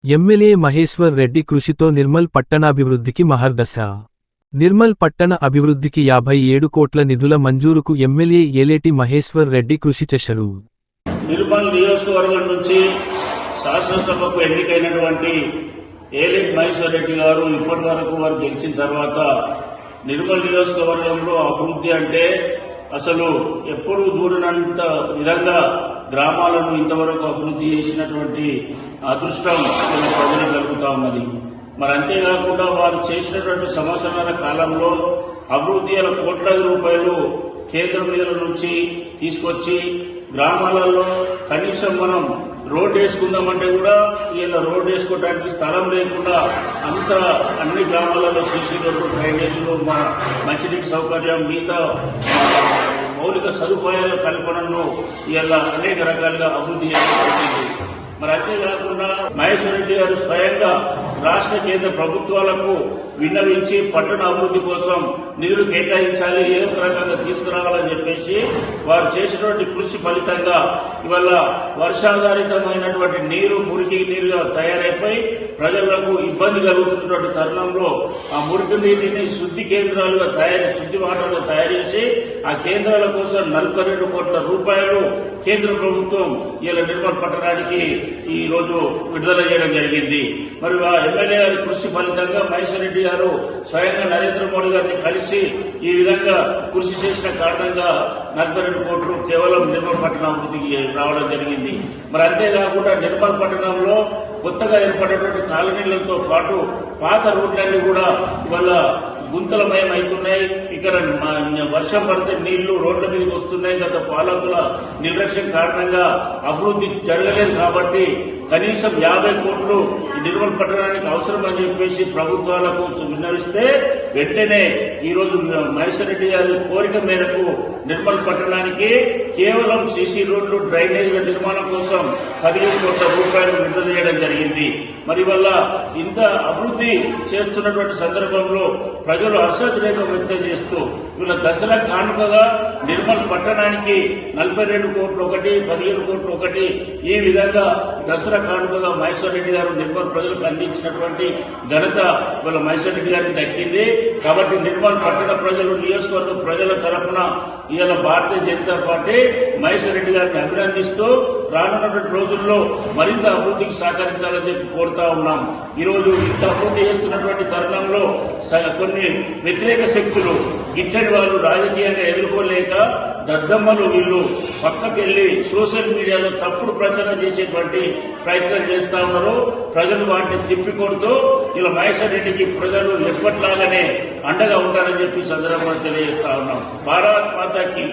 MLA Maheshwar Reddy కృషితో నిర్మల్ పట్టణాభివృద్ధికి మహర్దశ. నిర్మల్ పట్టణ అభివృద్ధికి 57 కోట్ల నిధుల మంజూరుకు ఎమ్మెల్యే ఏలేటి మహేశ్వర్ రెడ్డి కృషి చేశారు. నిర్మల్ నియోజకవర్గం నుంచి శాసనసభకు ఎన్నికైనటువంటి ఏలేటి మహేశ్వర్ రెడ్డి గారు ఇప్పటి వరకు వారు గెలిచిన తర్వాత నిర్మల్ నియోజకవర్గంలో అభివృద్ధి అంటే అసలు ఎప్పుడూ చూడనంత విధంగా గ్రామాలను ఇంతవరకు అభివృద్ధి చేసినటువంటి అదృష్టం ప్రజలకు కలుగుతా ఉన్నది. మరి అంతేకాకుండా వారు చేసినటువంటి సంవత్సరాల కాలంలో అభివృద్ధి కోట్లాది రూపాయలు కేంద్రం నిధుల నుంచి తీసుకొచ్చి గ్రామాలలో కనీసం మనం రోడ్డు వేసుకుందామంటే కూడా ఇలా రోడ్డు వేసుకోవడానికి స్థలం లేకుండా అన్ని గ్రామాలలో సీసీ రోడ్లు, డ్రైనేజీలు, మంచినీటి సౌకర్యం, మిగతా మౌలిక సదుపాయాల కల్పనను ఇలా అనేక రకాలుగా అభివృద్ధి చేయాల్సి. మరి అంతేకాకుండా మహేశ్వర్ రెడ్డి గారు స్వయంగా రాష్ట్ర కేంద్ర ప్రభుత్వాలకు విన్నవించి పట్టణ అభివృద్ధి కోసం నిధులు కేటాయించాలి, ఏదో రకంగా తీసుకురావాలని చెప్పేసి వారు చేసినటువంటి కృషి ఫలితంగా ఇవాళ వర్షాధారితమైనటువంటి నీరు మురికి నీరుగా తయారైపోయి ప్రజలకు ఇబ్బంది కలుగుతున్నటువంటి తరుణంలో ఆ మురికి నీటిని శుద్ధి కేంద్రాలుగా శుద్ధి వాటర్గా తయారు చేసి ఆ కేంద్రాల కోసం 42 కోట్ల రూపాయలు కేంద్ర ప్రభుత్వం ఇలా నిర్మల్ పట్టణానికి ఈ రోజు విడుదల చేయడం జరిగింది. మరి ఎమ్మెల్యే గారి కృషి ఫలితంగా మహేశ్వర్ రెడ్డి గారు స్వయంగా నరేంద్ర మోడీ గారిని కలిసి ఈ విధంగా కృషి చేసిన కారణంగా 42 కోట్లు కేవలం నిర్మల్ పట్టణ అభివృద్ధికి రావడం జరిగింది. మరి అంతేకాకుండా నిర్మల్ పట్టణంలో కొత్తగా ఏర్పడినటువంటి కాలనీలతో పాటు పాత రోడ్లన్నీ కూడా ఇవాళ గుంతలమయం అవుతున్నాయి. ఇక్కడ వర్షం పడితే నీళ్లు రోడ్ల మీదకి వస్తున్నాయి. గత పాలకుల నిర్లక్ష్యం కారణంగా అభివృద్ధి జరగలేదు కాబట్టి కనీసం 50 కోట్లు ఈ నిర్మల్ పట్టణానికి అవసరమని చెప్పేసి ప్రభుత్వాలకు విన్నవిస్తే వెంటనే ఈరోజు మహేశ్వర్ రెడ్డి గారి కోరిక మేరకు నిర్మల్ పట్టణానికి కేవలం సీసీ రోడ్లు, డ్రైనేజీల నిర్మాణం కోసం 15 కోట్ల రూపాయలు విడుదల చేయడం జరిగింది. మరి వల్ల ఇంత అభివృద్ధి చేస్తున్నటువంటి సందర్భంలో ప్రజలు హర్షోద్రేకం వ్యక్తం చేస్తూ వీళ్ళ దసరా కానుకగా నిర్మల్ పట్టణానికి 42 కోట్లు ఒకటి, 15 కోట్లు ఒకటి, ఈ విధంగా దసరా కానుకగా మహేశ్వర్ రెడ్డి గారు నిర్మల్ ప్రజలకు అందించినటువంటి ఘనత వీళ్ళ మహేశ్వర్ రెడ్డి గారికి దక్కింది. కాబట్టి నిర్మల్ పట్టణ ప్రజలు, నియోజకవర్గ ప్రజల తరఫున ఇవాళ భారతీయ జనతా పార్టీ మహేశ్వర్ రెడ్డి గారిని అభినందిస్తూ రానున్నటువంటి రోజుల్లో మరింత అభివృద్ధికి సహకరించాలని చెప్పి కోరుతా ఉన్నాం. ఈరోజు ఇంత అభివృద్ధి చేస్తున్నటువంటి తరుణంలో కొన్ని వ్యతిరేక శక్తులు, గిట్టని వాళ్ళు రాజకీయంగా ఎదుర్కోలేక దద్దమ్మలు వీళ్ళు పక్కకెళ్లి సోషల్ మీడియాలో తప్పుడు ప్రచారం చేసేటువంటి ప్రయత్నం చేస్తా ఉన్నారు. ప్రజలు వాటిని తిప్పికొడుతూ ఇలా మహేశ్వర్ రెడ్డికి ప్రజలు ఎప్పట్లాగానే అండగా ఉంటారని చెప్పి సందర్భంగా తెలియజేస్తా ఉన్నాం. భారత్ మాతాకి.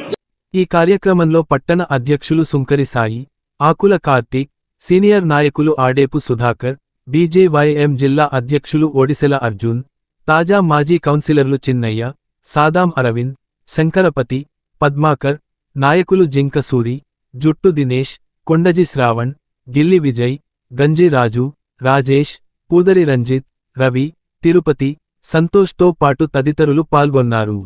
ఈ కార్యక్రమంలో పట్టణ అధ్యక్షులు సుంకరి సాయి, ఆకుల కార్తీక్, సీనియర్ నాయకులు ఆడేపు సుధాకర్, బీజేవైఎం జిల్లా అధ్యక్షులు ఓడిసెల అర్జున్, తాజా మాజీ కౌన్సిలర్లు చిన్నయ్య, సాదాం అరవింద్, శంకరపతి, పద్మాకర్, నాయకులు జింక సూరి, జుట్టు దినేష్, కొండజి శ్రావణ్, గిల్లి విజయ్, గంజి రాజు, రాజేష్, పూదరి రంజిత్, రవి, తిరుపతి, సంతోష్తో పాటు తదితరులు పాల్గొన్నారు.